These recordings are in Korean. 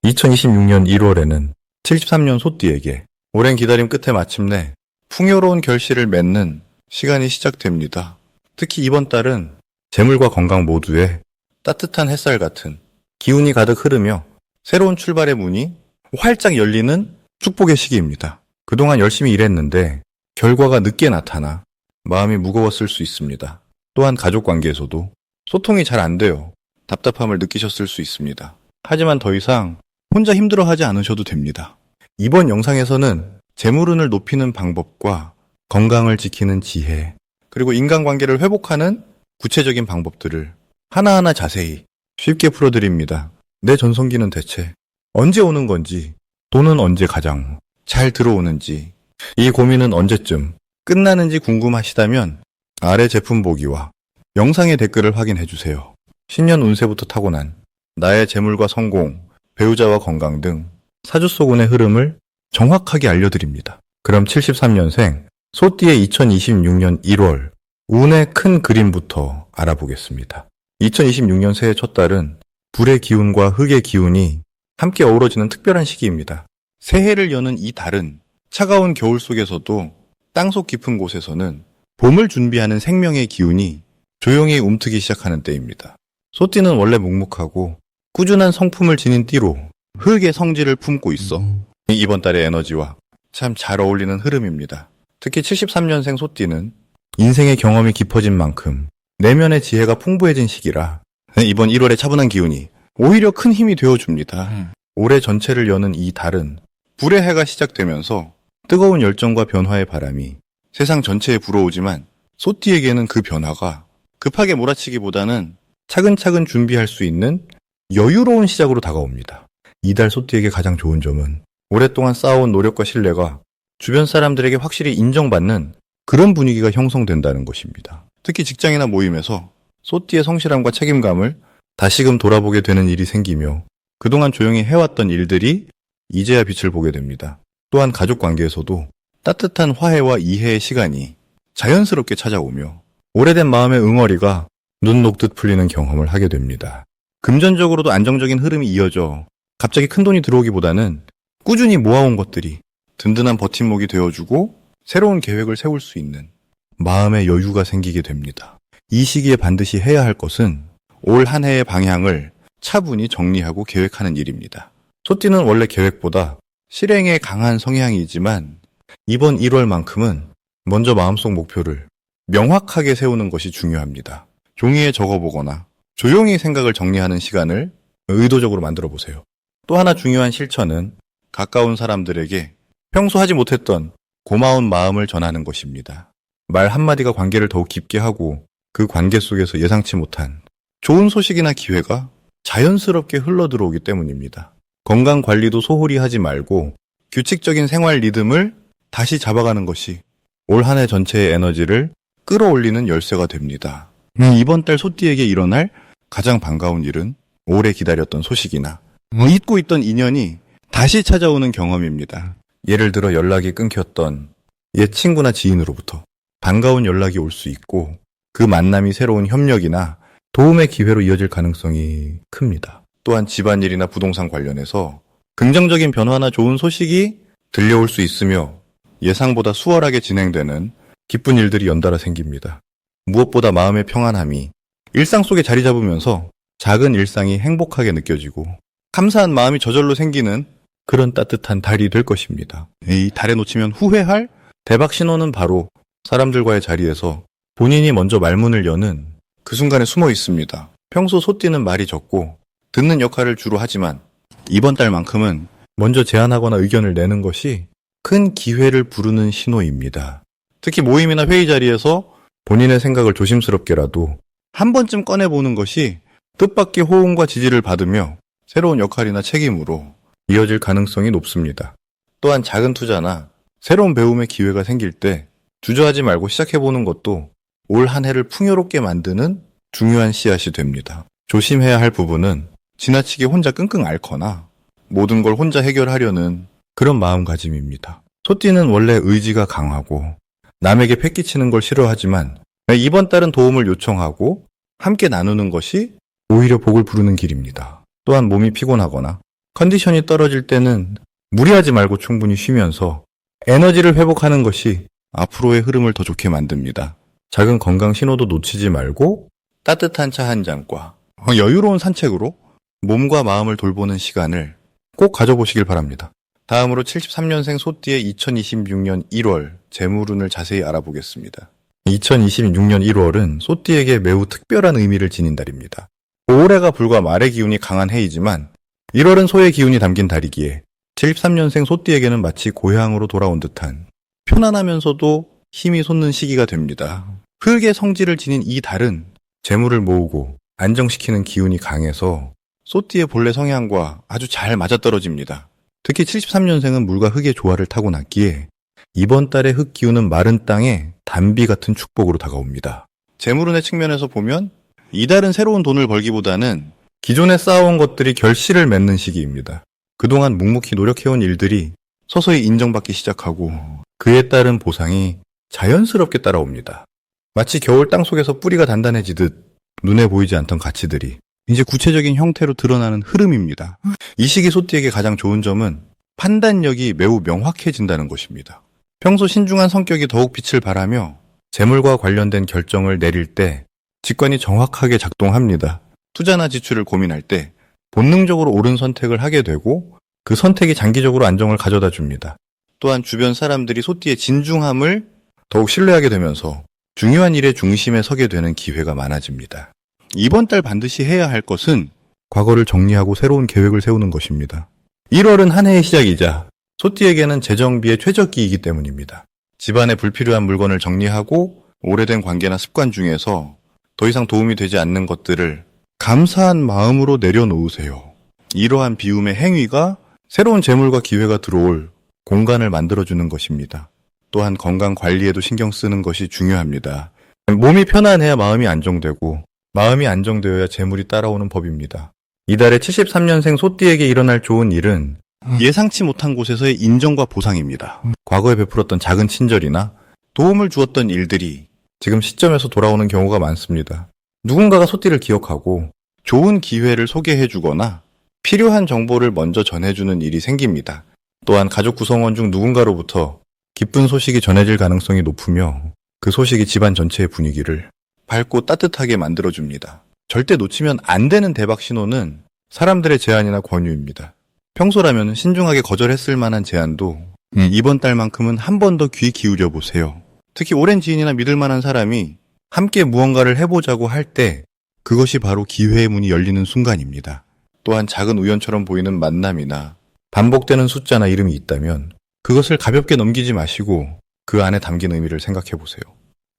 2026년 1월에는 73년 소띠에게 오랜 기다림 끝에 마침내 풍요로운 결실을 맺는 시간이 시작됩니다. 특히 이번 달은 재물과 건강 모두에 따뜻한 햇살 같은 기운이 가득 흐르며 새로운 출발의 문이 활짝 열리는 축복의 시기입니다. 그동안 열심히 일했는데 결과가 늦게 나타나 마음이 무거웠을 수 있습니다. 또한 가족 관계에서도 소통이 잘 안 돼요. 답답함을 느끼셨을 수 있습니다. 하지만 더 이상 혼자 힘들어하지 않으셔도 됩니다. 이번 영상에서는 재물운을 높이는 방법과 건강을 지키는 지혜, 그리고 인간관계를 회복하는 구체적인 방법들을 하나하나 자세히 쉽게 풀어드립니다. 내 전성기는 대체 언제 오는 건지, 돈은 언제 가장 잘 들어오는지, 이 고민은 언제쯤 끝나는지 궁금하시다면 아래 제품 보기와 영상의 댓글을 확인해주세요. 신년 운세부터 타고난 나의 재물과 성공, 배우자와 건강 등 사주속운의 흐름을 정확하게 알려드립니다. 그럼 73년생 소띠의 2026년 1월 운의 큰 그림부터 알아보겠습니다. 2026년 새해 첫 달은 불의 기운과 흙의 기운이 함께 어우러지는 특별한 시기입니다. 새해를 여는 이 달은 차가운 겨울 속에서도 땅속 깊은 곳에서는 봄을 준비하는 생명의 기운이 조용히 움트기 시작하는 때입니다. 소띠는 원래 묵묵하고 꾸준한 성품을 지닌 띠로 흙의 성질을 품고 있어 이번 달의 에너지와 참 잘 어울리는 흐름입니다. 특히 73년생 소띠는 인생의 경험이 깊어진 만큼 내면의 지혜가 풍부해진 시기라 이번 1월의 차분한 기운이 오히려 큰 힘이 되어줍니다. 올해 전체를 여는 이 달은 불의 해가 시작되면서 뜨거운 열정과 변화의 바람이 세상 전체에 불어오지만 소띠에게는 그 변화가 급하게 몰아치기보다는 차근차근 준비할 수 있는 여유로운 시작으로 다가옵니다. 이달 소띠에게 가장 좋은 점은 오랫동안 쌓아온 노력과 신뢰가 주변 사람들에게 확실히 인정받는 그런 분위기가 형성된다는 것입니다. 특히 직장이나 모임에서 소띠의 성실함과 책임감을 다시금 돌아보게 되는 일이 생기며 그동안 조용히 해왔던 일들이 이제야 빛을 보게 됩니다. 또한 가족 관계에서도 따뜻한 화해와 이해의 시간이 자연스럽게 찾아오며 오래된 마음의 응어리가 눈 녹듯 풀리는 경험을 하게 됩니다. 금전적으로도 안정적인 흐름이 이어져 갑자기 큰돈이 들어오기보다는 꾸준히 모아온 것들이 든든한 버팀목이 되어주고 새로운 계획을 세울 수 있는 마음의 여유가 생기게 됩니다. 이 시기에 반드시 해야 할 것은 올 한 해의 방향을 차분히 정리하고 계획하는 일입니다. 소띠는 원래 계획보다 실행에 강한 성향이지만 이번 1월만큼은 먼저 마음속 목표를 명확하게 세우는 것이 중요합니다. 종이에 적어보거나 조용히 생각을 정리하는 시간을 의도적으로 만들어 보세요. 또 하나 중요한 실천은 가까운 사람들에게 평소 하지 못했던 고마운 마음을 전하는 것입니다. 말 한마디가 관계를 더욱 깊게 하고 그 관계 속에서 예상치 못한 좋은 소식이나 기회가 자연스럽게 흘러들어오기 때문입니다. 건강 관리도 소홀히 하지 말고 규칙적인 생활 리듬을 다시 잡아가는 것이 올 한 해 전체의 에너지를 끌어올리는 열쇠가 됩니다. 이번 달 소띠에게 일어날 가장 반가운 일은 오래 기다렸던 소식이나 잊고 있던 인연이 다시 찾아오는 경험입니다. 예를 들어 연락이 끊겼던 옛 친구나 지인으로부터 반가운 연락이 올 수 있고 그 만남이 새로운 협력이나 도움의 기회로 이어질 가능성이 큽니다. 또한 집안일이나 부동산 관련해서 긍정적인 변화나 좋은 소식이 들려올 수 있으며 예상보다 수월하게 진행되는 기쁜 일들이 연달아 생깁니다. 무엇보다 마음의 평안함이 일상 속에 자리 잡으면서 작은 일상이 행복하게 느껴지고 감사한 마음이 저절로 생기는 그런 따뜻한 달이 될 것입니다. 이 달에 놓치면 후회할 대박 신호는 바로 사람들과의 자리에서 본인이 먼저 말문을 여는 그 순간에 숨어 있습니다. 평소 소띠는 말이 적고 듣는 역할을 주로 하지만 이번 달만큼은 먼저 제안하거나 의견을 내는 것이 큰 기회를 부르는 신호입니다. 특히 모임이나 회의 자리에서 본인의 생각을 조심스럽게라도 한 번쯤 꺼내보는 것이 뜻밖의 호응과 지지를 받으며 새로운 역할이나 책임으로 이어질 가능성이 높습니다. 또한 작은 투자나 새로운 배움의 기회가 생길 때 주저하지 말고 시작해보는 것도 올 한 해를 풍요롭게 만드는 중요한 씨앗이 됩니다. 조심해야 할 부분은 지나치게 혼자 끙끙 앓거나 모든 걸 혼자 해결하려는 그런 마음가짐입니다. 소띠는 원래 의지가 강하고 남에게 패기치는 걸 싫어하지만 이번 달은 도움을 요청하고 함께 나누는 것이 오히려 복을 부르는 길입니다. 또한 몸이 피곤하거나 컨디션이 떨어질 때는 무리하지 말고 충분히 쉬면서 에너지를 회복하는 것이 앞으로의 흐름을 더 좋게 만듭니다. 작은 건강 신호도 놓치지 말고 따뜻한 차 한 잔과 여유로운 산책으로 몸과 마음을 돌보는 시간을 꼭 가져보시길 바랍니다. 다음으로 73년생 소띠의 2026년 1월 재물운을 자세히 알아보겠습니다. 2026년 1월은 소띠에게 매우 특별한 의미를 지닌 달입니다. 올해가 불과 말의 기운이 강한 해이지만 1월은 소의 기운이 담긴 달이기에 73년생 소띠에게는 마치 고향으로 돌아온 듯한 편안하면서도 힘이 솟는 시기가 됩니다. 흙의 성질을 지닌 이 달은 재물을 모으고 안정시키는 기운이 강해서 소띠의 본래 성향과 아주 잘 맞아떨어집니다. 특히 73년생은 물과 흙의 조화를 타고났기에 이번 달의 흙 기운은 마른 땅에 단비 같은 축복으로 다가옵니다. 재물운의 측면에서 보면 이달은 새로운 돈을 벌기보다는 기존에 쌓아온 것들이 결실을 맺는 시기입니다. 그동안 묵묵히 노력해온 일들이 서서히 인정받기 시작하고 그에 따른 보상이 자연스럽게 따라옵니다. 마치 겨울 땅속에서 뿌리가 단단해지듯 눈에 보이지 않던 가치들이 이제 구체적인 형태로 드러나는 흐름입니다. 이 시기 소띠에게 가장 좋은 점은 판단력이 매우 명확해진다는 것입니다. 평소 신중한 성격이 더욱 빛을 발하며 재물과 관련된 결정을 내릴 때 직관이 정확하게 작동합니다. 투자나 지출을 고민할 때 본능적으로 옳은 선택을 하게 되고 그 선택이 장기적으로 안정을 가져다 줍니다. 또한 주변 사람들이 소띠의 진중함을 더욱 신뢰하게 되면서 중요한 일의 중심에 서게 되는 기회가 많아집니다. 이번 달 반드시 해야 할 것은 과거를 정리하고 새로운 계획을 세우는 것입니다. 1월은 한 해의 시작이자 소띠에게는 재정비의 최적기이기 때문입니다. 집안에 불필요한 물건을 정리하고 오래된 관계나 습관 중에서 더 이상 도움이 되지 않는 것들을 감사한 마음으로 내려놓으세요. 이러한 비움의 행위가 새로운 재물과 기회가 들어올 공간을 만들어주는 것입니다. 또한 건강 관리에도 신경 쓰는 것이 중요합니다. 몸이 편안해야 마음이 안정되고 마음이 안정되어야 재물이 따라오는 법입니다. 이달의 73년생 소띠에게 일어날 좋은 일은 예상치 못한 곳에서의 인정과 보상입니다. 과거에 베풀었던 작은 친절이나 도움을 주었던 일들이 지금 시점에서 돌아오는 경우가 많습니다. 누군가가 소띠를 기억하고 좋은 기회를 소개해주거나 필요한 정보를 먼저 전해주는 일이 생깁니다. 또한 가족 구성원 중 누군가로부터 기쁜 소식이 전해질 가능성이 높으며 그 소식이 집안 전체의 분위기를 밝고 따뜻하게 만들어줍니다. 절대 놓치면 안 되는 대박 신호는 사람들의 제안이나 권유입니다. 평소라면 신중하게 거절했을 만한 제안도 이번 달만큼은 한 번 더 귀 기울여 보세요. 특히 오랜 지인이나 믿을 만한 사람이 함께 무언가를 해보자고 할 때 그것이 바로 기회의 문이 열리는 순간입니다. 또한 작은 우연처럼 보이는 만남이나 반복되는 숫자나 이름이 있다면 그것을 가볍게 넘기지 마시고 그 안에 담긴 의미를 생각해 보세요.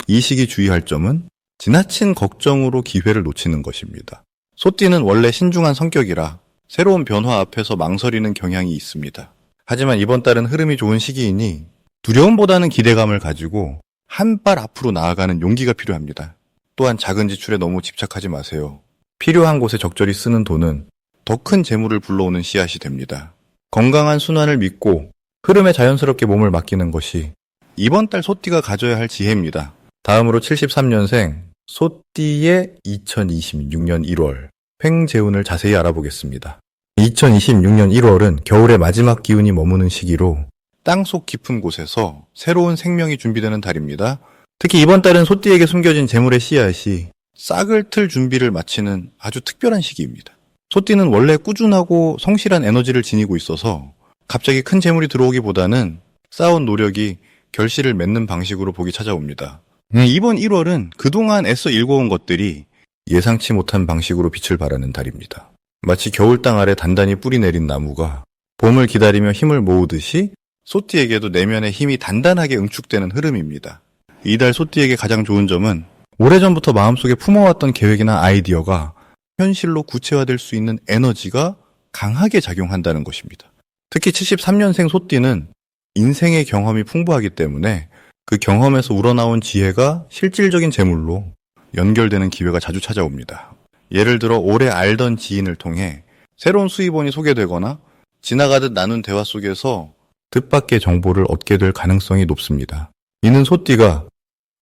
이 시기 주의할 점은 지나친 걱정으로 기회를 놓치는 것입니다. 소띠는 원래 신중한 성격이라 새로운 변화 앞에서 망설이는 경향이 있습니다. 하지만 이번 달은 흐름이 좋은 시기이니 두려움보다는 기대감을 가지고 한 발 앞으로 나아가는 용기가 필요합니다. 또한 작은 지출에 너무 집착하지 마세요. 필요한 곳에 적절히 쓰는 돈은 더 큰 재물을 불러오는 씨앗이 됩니다. 건강한 순환을 믿고 흐름에 자연스럽게 몸을 맡기는 것이 이번 달 소띠가 가져야 할 지혜입니다. 다음으로 73년생 소띠의 2026년 1월 횡재운을 자세히 알아보겠습니다. 2026년 1월은 겨울의 마지막 기운이 머무는 시기로 땅속 깊은 곳에서 새로운 생명이 준비되는 달입니다. 특히 이번 달은 소띠에게 숨겨진 재물의 씨앗이 싹을 틀 준비를 마치는 아주 특별한 시기입니다. 소띠는 원래 꾸준하고 성실한 에너지를 지니고 있어서 갑자기 큰 재물이 들어오기보다는 쌓아온 노력이 결실을 맺는 방식으로 복이 찾아옵니다. 이번 1월은 그동안 애써 일궈온 것들이 예상치 못한 방식으로 빛을 발하는 달입니다. 마치 겨울 땅 아래 단단히 뿌리 내린 나무가 봄을 기다리며 힘을 모으듯이 소띠에게도 내면의 힘이 단단하게 응축되는 흐름입니다. 이달 소띠에게 가장 좋은 점은 오래전부터 마음속에 품어왔던 계획이나 아이디어가 현실로 구체화될 수 있는 에너지가 강하게 작용한다는 것입니다. 특히 73년생 소띠는 인생의 경험이 풍부하기 때문에 그 경험에서 우러나온 지혜가 실질적인 재물로 연결되는 기회가 자주 찾아옵니다. 예를 들어 오래 알던 지인을 통해 새로운 수입원이 소개되거나 지나가듯 나눈 대화 속에서 뜻밖의 정보를 얻게 될 가능성이 높습니다. 이는 소띠가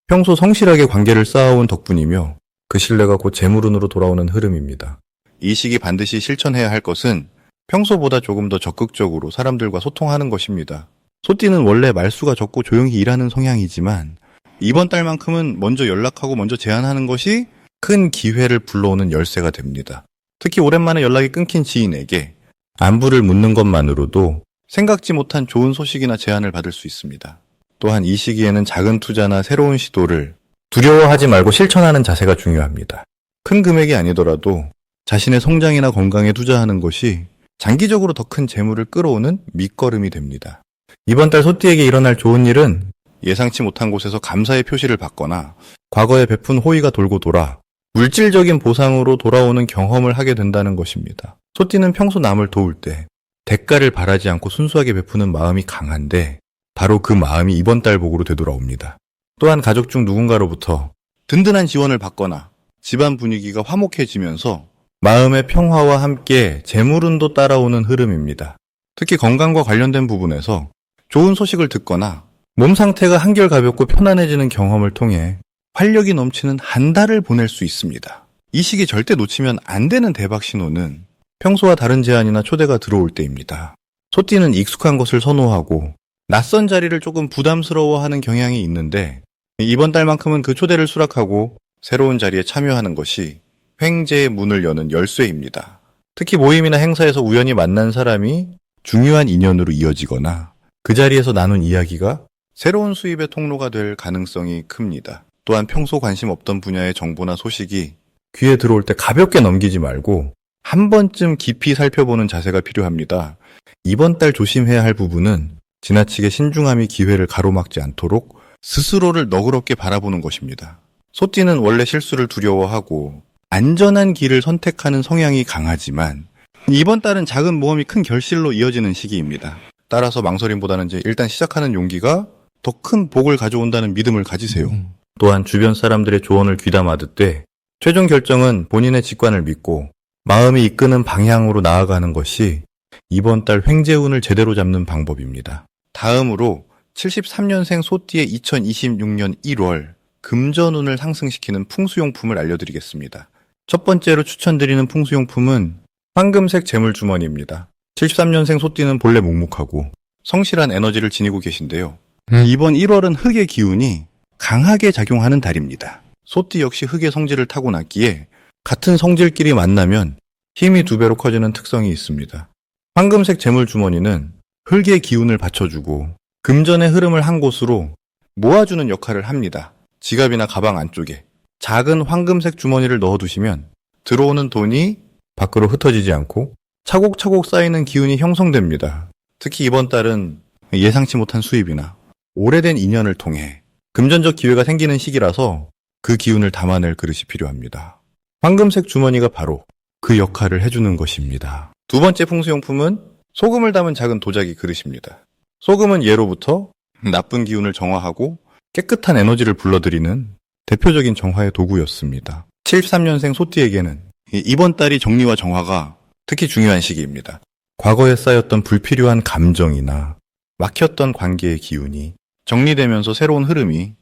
평소 성실하게 관계를 쌓아온 덕분이며 그 신뢰가 곧 재물운으로 돌아오는 흐름입니다. 이 시기 반드시 실천해야 할 것은 평소보다 조금 더 적극적으로 사람들과 소통하는 것입니다. 소띠는 원래 말수가 적고 조용히 일하는 성향이지만 이번 달만큼은 먼저 연락하고 먼저 제안하는 것이 큰 기회를 불러오는 열쇠가 됩니다. 특히 오랜만에 연락이 끊긴 지인에게 안부를 묻는 것만으로도 생각지 못한 좋은 소식이나 제안을 받을 수 있습니다. 또한 이 시기에는 작은 투자나 새로운 시도를 두려워하지 말고 실천하는 자세가 중요합니다. 큰 금액이 아니더라도 자신의 성장이나 건강에 투자하는 것이 장기적으로 더 큰 재물을 끌어오는 밑거름이 됩니다. 이번 달 소띠에게 일어날 좋은 일은 예상치 못한 곳에서 감사의 표시를 받거나 과거에 베푼 호의가 돌고 돌아 물질적인 보상으로 돌아오는 경험을 하게 된다는 것입니다. 소띠는 평소 남을 도울 때 대가를 바라지 않고 순수하게 베푸는 마음이 강한데 바로 그 마음이 이번 달 복으로 되돌아옵니다. 또한 가족 중 누군가로부터 든든한 지원을 받거나 집안 분위기가 화목해지면서 마음의 평화와 함께 재물운도 따라오는 흐름입니다. 특히 건강과 관련된 부분에서 좋은 소식을 듣거나 몸 상태가 한결 가볍고 편안해지는 경험을 통해 활력이 넘치는 한 달을 보낼 수 있습니다. 이 시기 절대 놓치면 안 되는 대박 신호는 평소와 다른 제안이나 초대가 들어올 때입니다. 소띠는 익숙한 것을 선호하고 낯선 자리를 조금 부담스러워하는 경향이 있는데 이번 달만큼은 그 초대를 수락하고 새로운 자리에 참여하는 것이 횡재의 문을 여는 열쇠입니다. 특히 모임이나 행사에서 우연히 만난 사람이 중요한 인연으로 이어지거나 그 자리에서 나눈 이야기가 새로운 수입의 통로가 될 가능성이 큽니다. 또한 평소 관심 없던 분야의 정보나 소식이 귀에 들어올 때 가볍게 넘기지 말고 한 번쯤 깊이 살펴보는 자세가 필요합니다. 이번 달 조심해야 할 부분은 지나치게 신중함이 기회를 가로막지 않도록 스스로를 너그럽게 바라보는 것입니다. 소띠는 원래 실수를 두려워하고 안전한 길을 선택하는 성향이 강하지만 이번 달은 작은 모험이 큰 결실로 이어지는 시기입니다. 따라서 망설임보다는 일단 시작하는 용기가 더 큰 복을 가져온다는 믿음을 가지세요. 또한 주변 사람들의 조언을 귀담아 듣되 최종 결정은 본인의 직관을 믿고 마음이 이끄는 방향으로 나아가는 것이 이번 달 횡재운을 제대로 잡는 방법입니다. 다음으로 73년생 소띠의 2026년 1월 금전운을 상승시키는 풍수용품을 알려드리겠습니다. 첫 번째로 추천드리는 풍수용품은 황금색 재물주머니입니다. 73년생 소띠는 본래 묵묵하고 성실한 에너지를 지니고 계신데요. 이번 1월은 흑의 기운이 강하게 작용하는 달입니다. 소띠 역시 흑의 성질을 타고났기에 같은 성질끼리 만나면 힘이 2배로 커지는 특성이 있습니다. 황금색 재물주머니는 흑의 기운을 받쳐주고 금전의 흐름을 한 곳으로 모아주는 역할을 합니다. 지갑이나 가방 안쪽에 작은 황금색 주머니를 넣어두시면 들어오는 돈이 밖으로 흩어지지 않고 차곡차곡 쌓이는 기운이 형성됩니다. 특히 이번 달은 예상치 못한 수입이나 오래된 인연을 통해 금전적 기회가 생기는 시기라서 그 기운을 담아낼 그릇이 필요합니다. 황금색 주머니가 바로 그 역할을 해주는 것입니다. 두 번째 풍수용품은 소금을 담은 작은 도자기 그릇입니다. 소금은 예로부터 나쁜 기운을 정화하고 깨끗한 에너지를 불러들이는 대표적인 정화의 도구였습니다. 73년생 소띠에게는 이번 달이 정리와 정화가 특히 중요한 시기입니다. 과거에 쌓였던 불필요한 감정이나 막혔던 관계의 기운이 정리되면서 새로운 흐름이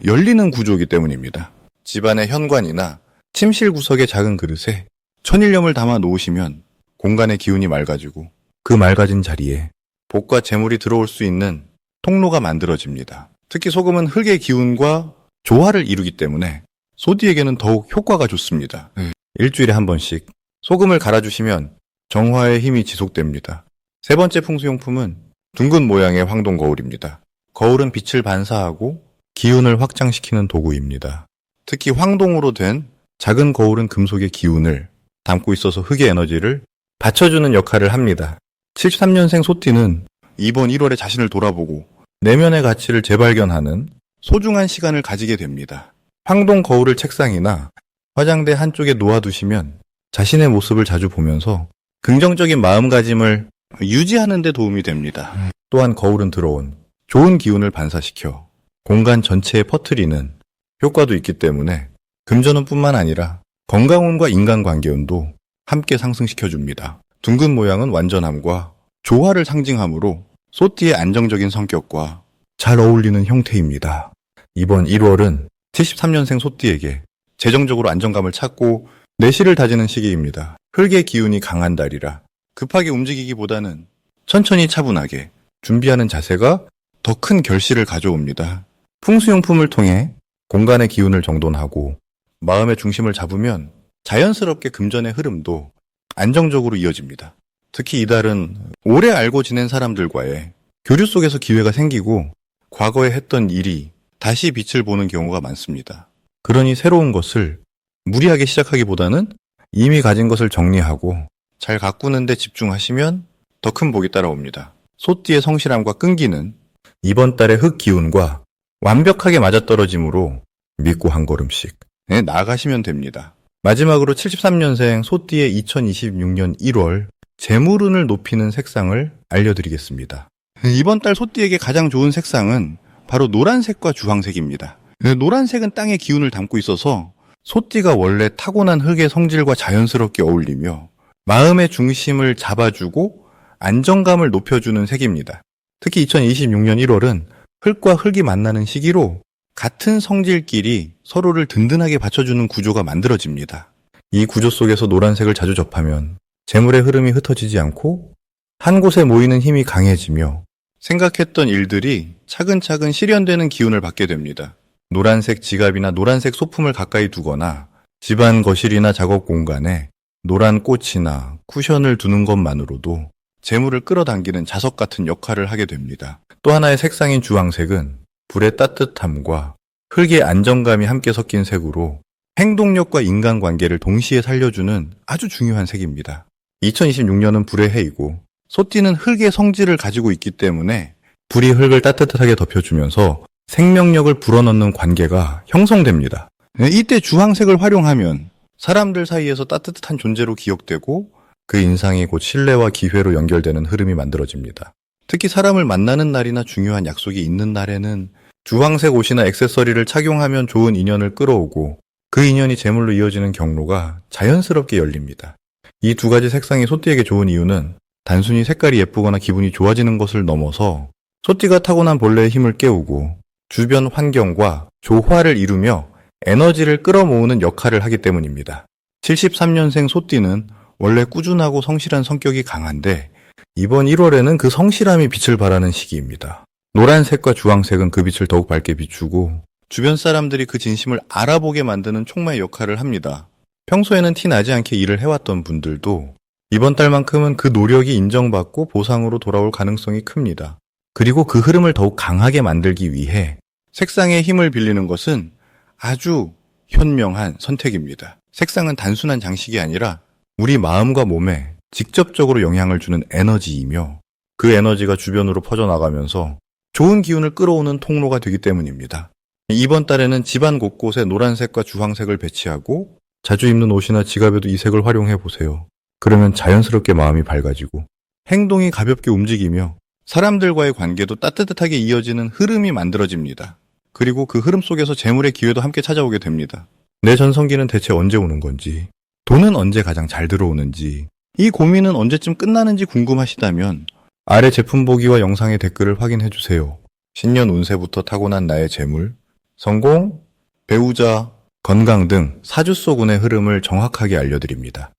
열리는 구조이기 때문입니다. 집안의 현관이나 침실 구석의 작은 그릇에 천일염을 담아 놓으시면 공간의 기운이 맑아지고 그 맑아진 자리에 복과 재물이 들어올 수 있는 통로가 만들어집니다. 특히 소금은 흑의 기운과 조화를 이루기 때문에 소띠에게는 더욱 효과가 좋습니다. 일주일에 한 번씩 소금을 갈아주시면 정화의 힘이 지속됩니다. 세 번째 풍수용품은 둥근 모양의 황동 거울입니다. 거울은 빛을 반사하고 기운을 확장시키는 도구입니다. 특히 황동으로 된 작은 거울은 금속의 기운을 담고 있어서 흑의 에너지를 받쳐주는 역할을 합니다. 73년생 소띠는 이번 1월에 자신을 돌아보고 내면의 가치를 재발견하는 소중한 시간을 가지게 됩니다. 황동 거울을 책상이나 화장대 한쪽에 놓아두시면 자신의 모습을 자주 보면서 긍정적인 마음가짐을 유지하는 데 도움이 됩니다. 또한 거울은 들어온 좋은 기운을 반사시켜 공간 전체에 퍼뜨리는 효과도 있기 때문에 금전운뿐만 아니라 건강운과 인간관계운도 함께 상승시켜줍니다. 둥근 모양은 완전함과 조화를 상징하므로 소띠의 안정적인 성격과 잘 어울리는 형태입니다. 이번 1월은 73년생 소띠에게 재정적으로 안정감을 찾고 내실을 다지는 시기입니다. 흙의 기운이 강한 달이라 급하게 움직이기보다는 천천히 차분하게 준비하는 자세가 더 큰 결실을 가져옵니다. 풍수용품을 통해 공간의 기운을 정돈하고 마음의 중심을 잡으면 자연스럽게 금전의 흐름도 안정적으로 이어집니다. 특히 이달은 오래 알고 지낸 사람들과의 교류 속에서 기회가 생기고 과거에 했던 일이 다시 빛을 보는 경우가 많습니다. 그러니 새로운 것을 무리하게 시작하기보다는 이미 가진 것을 정리하고 잘 가꾸는 데 집중하시면 더 큰 복이 따라옵니다. 소띠의 성실함과 끈기는 이번 달의 흙 기운과 완벽하게 맞아떨어지므로 믿고 한 걸음씩 나아가시면 됩니다. 마지막으로 73년생 소띠의 2026년 1월 재물운을 높이는 색상을 알려드리겠습니다. 이번 달 소띠에게 가장 좋은 색상은 바로 노란색과 주황색입니다. 노란색은 땅의 기운을 담고 있어서 소띠가 원래 타고난 흙의 성질과 자연스럽게 어울리며 마음의 중심을 잡아주고 안정감을 높여주는 색입니다. 특히 2026년 1월은 흙과 흙이 만나는 시기로 같은 성질끼리 서로를 든든하게 받쳐주는 구조가 만들어집니다. 이 구조 속에서 노란색을 자주 접하면 재물의 흐름이 흩어지지 않고 한 곳에 모이는 힘이 강해지며 생각했던 일들이 차근차근 실현되는 기운을 받게 됩니다. 노란색 지갑이나 노란색 소품을 가까이 두거나 집안 거실이나 작업 공간에 노란 꽃이나 쿠션을 두는 것만으로도 재물을 끌어당기는 자석 같은 역할을 하게 됩니다. 또 하나의 색상인 주황색은 불의 따뜻함과 흙의 안정감이 함께 섞인 색으로 행동력과 인간관계를 동시에 살려주는 아주 중요한 색입니다. 2026년은 불의 해이고 소띠는 흙의 성질을 가지고 있기 때문에 불이 흙을 따뜻하게 덮여주면서 생명력을 불어넣는 관계가 형성됩니다. 이때 주황색을 활용하면 사람들 사이에서 따뜻한 존재로 기억되고 그 인상이 곧 신뢰와 기회로 연결되는 흐름이 만들어집니다. 특히 사람을 만나는 날이나 중요한 약속이 있는 날에는 주황색 옷이나 액세서리를 착용하면 좋은 인연을 끌어오고 그 인연이 재물로 이어지는 경로가 자연스럽게 열립니다. 이 두 가지 색상이 소띠에게 좋은 이유는 단순히 색깔이 예쁘거나 기분이 좋아지는 것을 넘어서 소띠가 타고난 본래의 힘을 깨우고 주변 환경과 조화를 이루며 에너지를 끌어모으는 역할을 하기 때문입니다. 73년생 소띠는 원래 꾸준하고 성실한 성격이 강한데 이번 1월에는 그 성실함이 빛을 발하는 시기입니다. 노란색과 주황색은 그 빛을 더욱 밝게 비추고 주변 사람들이 그 진심을 알아보게 만드는 촉매의 역할을 합니다. 평소에는 티 나지 않게 일을 해왔던 분들도 이번 달만큼은 그 노력이 인정받고 보상으로 돌아올 가능성이 큽니다. 그리고 그 흐름을 더욱 강하게 만들기 위해 색상의 힘을 빌리는 것은 아주 현명한 선택입니다. 색상은 단순한 장식이 아니라 우리 마음과 몸에 직접적으로 영향을 주는 에너지이며 그 에너지가 주변으로 퍼져나가면서 좋은 기운을 끌어오는 통로가 되기 때문입니다. 이번 달에는 집안 곳곳에 노란색과 주황색을 배치하고 자주 입는 옷이나 지갑에도 이 색을 활용해 보세요. 그러면 자연스럽게 마음이 밝아지고 행동이 가볍게 움직이며 사람들과의 관계도 따뜻하게 이어지는 흐름이 만들어집니다. 그리고 그 흐름 속에서 재물의 기회도 함께 찾아오게 됩니다. 내 전성기는 대체 언제 오는 건지, 돈은 언제 가장 잘 들어오는지, 이 고민은 언제쯤 끝나는지 궁금하시다면 아래 제품 보기와 영상의 댓글을 확인해 주세요. 신년 운세부터 타고난 나의 재물, 성공, 배우자, 건강 등 사주 속 운의 흐름을 정확하게 알려드립니다.